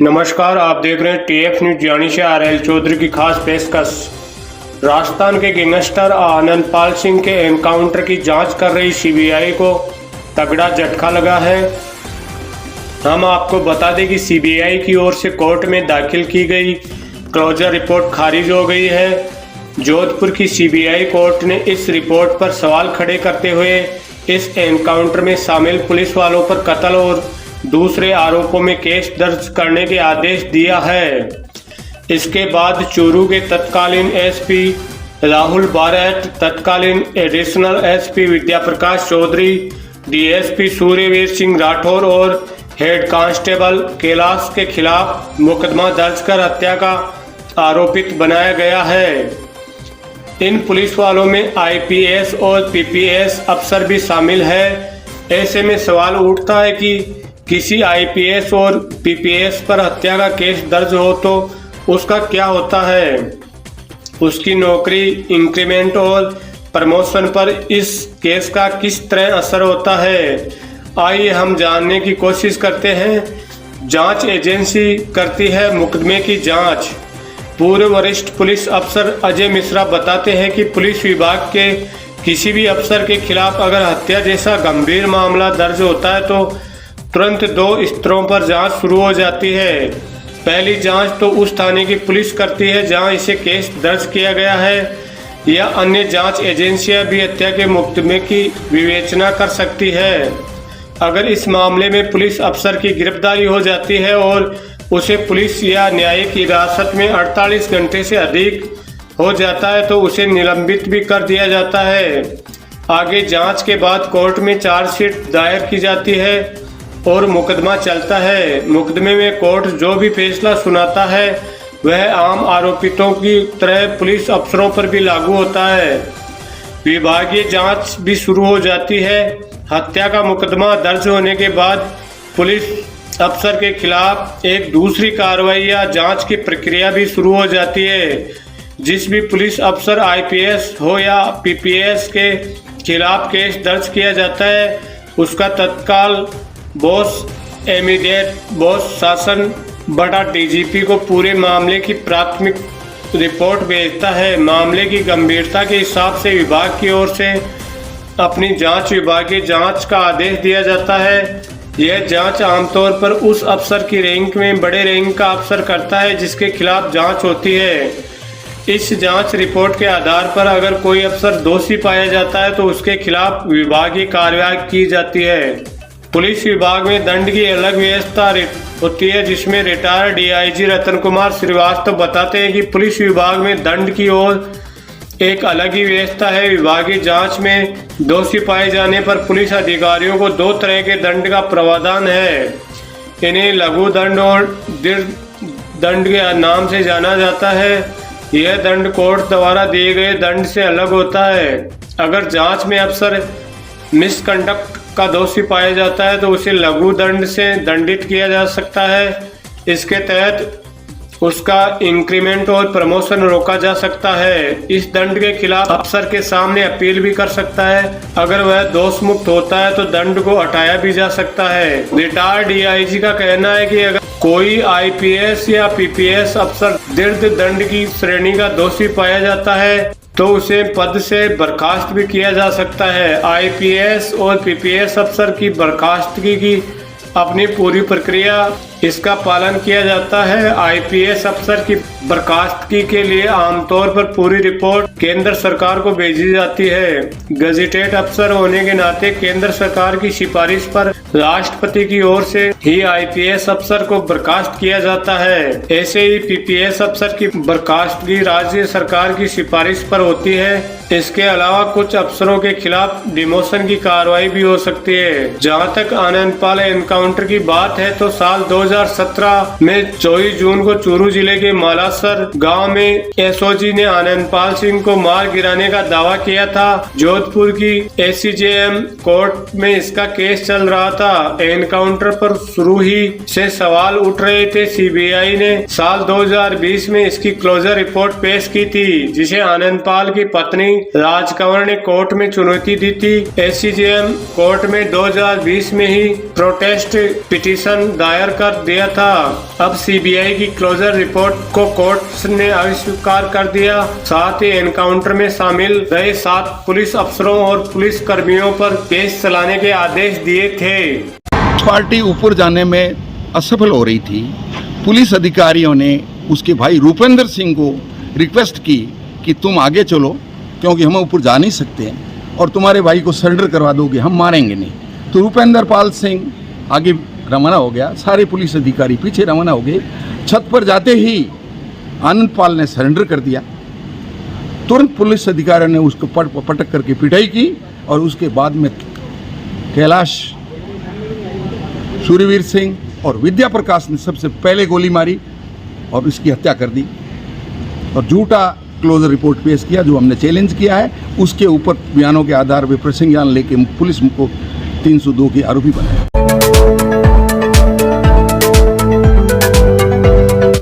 नमस्कार, आप देख रहे हैं टीएफ न्यूज यानी से आरएल चौधरी की खास पेशकश। राजस्थान के गैंगस्टर आनंदपाल सिंह के एनकाउंटर की जांच कर रही सीबीआई को तगड़ा झटका लगा है। हम आपको बता दें कि सीबीआई की ओर से कोर्ट में दाखिल की गई क्लोजर रिपोर्ट खारिज हो गई है। जोधपुर की सीबीआई कोर्ट ने इस रिपोर्ट पर सवाल खड़े करते हुए इस एनकाउंटर में शामिल पुलिस वालों पर कत्ल और दूसरे आरोपों में केस दर्ज करने के आदेश दिया है। इसके बाद चूरू के तत्कालीन एसपी राहुल बारेट, तत्कालीन एडिशनल एसपी विद्या प्रकाश चौधरी, डीएसपी सूर्यवीर सिंह राठौर और हेड कांस्टेबल कैलाश के खिलाफ मुकदमा दर्ज कर हत्या का आरोपित बनाया गया है। इन पुलिस वालों में आईपीएस और पीपीएस अफसर भी शामिल है। ऐसे में सवाल उठता है कि किसी आईपीएस और पीपीएस पर हत्या का केस दर्ज हो तो उसका क्या होता है, उसकी नौकरी, इंक्रीमेंट और प्रमोशन पर इस केस का किस तरह असर होता है। आइए हम जानने की कोशिश करते हैं। जांच एजेंसी करती है मुकदमे की जांच। पूर्व वरिष्ठ पुलिस अफसर अजय मिश्रा बताते हैं कि पुलिस विभाग के किसी भी अफसर के खिलाफ अगर हत्या जैसा गंभीर मामला दर्ज होता है तो तुरंत दो स्तरों पर जांच शुरू हो जाती है। पहली जांच तो उस थाने की पुलिस करती है जहां इसे केस दर्ज किया गया है, या अन्य जांच एजेंसियां भी हत्या के मुकदमे की विवेचना कर सकती है। अगर इस मामले में पुलिस अफसर की गिरफ्तारी हो जाती है और उसे पुलिस या न्यायिक हिरासत में 48 घंटे से अधिक हो जाता है तो उसे निलंबित भी कर दिया जाता है। आगे जांच के बाद कोर्ट में चार्जशीट दायर की जाती है और मुकदमा चलता है। मुकदमे में कोर्ट जो भी फैसला सुनाता है वह आम आरोपितों की तरह पुलिस अफसरों पर भी लागू होता है। विभागीय जांच भी शुरू हो जाती है। हत्या का मुकदमा दर्ज होने के बाद पुलिस अफसर के खिलाफ एक दूसरी कार्रवाई या जांच की प्रक्रिया भी शुरू हो जाती है। जिस भी पुलिस अफसर आईपीएस हो या पीपीएस के खिलाफ केस दर्ज किया जाता है उसका तत्काल बॉस इमीडिएट बॉस शासन बड़ा डीजीपी को पूरे मामले की प्राथमिक रिपोर्ट भेजता है। मामले की गंभीरता के हिसाब से विभाग की ओर से अपनी जांच विभागीय जांच का आदेश दिया जाता है। यह जांच आमतौर पर उस अफसर की रैंक में बड़े रैंक का अफसर करता है जिसके खिलाफ जांच होती है। इस जांच रिपोर्ट के आधार पर अगर कोई अफसर दोषी पाया जाता है तो उसके खिलाफ विभागीय कार्रवाई की जाती है। पुलिस विभाग में दंड की अलग व्यवस्था होती है जिसमें रिटायर्ड डीआईजी रतन कुमार श्रीवास्तव बताते हैं कि पुलिस विभाग में दंड की ओर एक अलग ही व्यवस्था है। विभागीय जांच में दोषी पाए जाने पर पुलिस अधिकारियों को दो तरह के दंड का प्रावधान है। इन्हें लघु दंड और दृढ़ दंड के नाम से जाना जाता है। यह दंड कोर्ट द्वारा दिए गए दंड से अलग होता है। अगर जांच में अफसर मिसकंडक्ट का दोषी पाया जाता है तो उसे लघु दंड से दंडित किया जा सकता है। इसके तहत उसका इंक्रीमेंट और प्रमोशन रोका जा सकता है। इस दंड के खिलाफ अफसर के सामने अपील भी कर सकता है। अगर वह दोष मुक्त होता है तो दंड को हटाया भी जा सकता है। रिटायर्ड डीआईजी का कहना है कि अगर कोई आईपीएस या पीपीएस अफसर दृढ़ दंड की श्रेणी का दोषी पाया जाता है तो उसे पद से बर्खास्त भी किया जा सकता है। आईपीएस और पीपीएस अफसर की बर्खास्तगी की अपनी पूरी प्रक्रिया इसका पालन किया जाता है। आईपीएस अफसर की बर्खास्तगी के लिए आमतौर पर पूरी रिपोर्ट केंद्र सरकार को भेजी जाती है। गजेटेड अफसर होने के नाते केंद्र सरकार की सिफारिश पर राष्ट्रपति की ओर से ही आईपीएस अफसर को बर्खास्त किया जाता है। ऐसे ही पीपीएस अफसर की बर्खास्तगी राज्य सरकार की सिफारिश पर होती है। इसके अलावा कुछ अफसरों के खिलाफ डिमोशन की कार्रवाई भी हो सकती है। जहां तक आनंदपाल एनकाउंटर की बात है तो साल 2017 में 24 जून को चूरू जिले के मालासर गांव में एसओजी ने आनंदपाल सिंह को मार गिराने का दावा किया था। जोधपुर की एसीजेएम कोर्ट में इसका केस चल रहा था। एनकाउंटर पर शुरू ही से सवाल उठ रहे थे। सीबीआई ने साल 2020 में इसकी क्लोजर रिपोर्ट पेश की थी जिसे आनंदपाल की पत्नी राज कंवर ने कोर्ट में चुनौती दी थी। एसीजेएम कोर्ट में 2020 में ही प्रोटेस्ट पिटीशन दायर कर दिया था। अब सीबीआई की क्लोजर रिपोर्ट को कोर्ट ने अस्वीकार कर दिया। साथ ही एनकाउंटर में शामिल रहे 7 पुलिस अफसरों और पुलिस कर्मियों पर केस चलाने के आदेश दिए थे। पार्टी ऊपर जाने में असफल हो रही थी। पुलिस अधिकारियों ने उसके भाई रूपेंद्र सिंह को रिक्वेस्ट की कि तुम आगे चलो, क्योंकि हम ऊपर जा नहीं सकते और तुम्हारे भाई को सरेंडर करवा दोगे, हम मारेंगे नहीं। तो रूपेंद्र पाल सिंह आगे रवाना हो गया, सारे पुलिस अधिकारी पीछे रवाना हो गए। छत पर जाते ही आनंद पाल ने सरेंडर कर दिया। तुरंत पुलिस अधिकारियों ने उसको पटक करके पिटाई की और उसके बाद में कैलाश, सूर्यवीर सिंह और विद्या प्रकाश ने सबसे पहले गोली मारी और उसकी हत्या कर दी और झूठा क्लोजर रिपोर्ट पेश किया, जो हमने चैलेंज किया है। उसके ऊपर बयानों के आधार पर प्रसंज्ञान लेके पुलिस को 302 के आरोपी बनाया।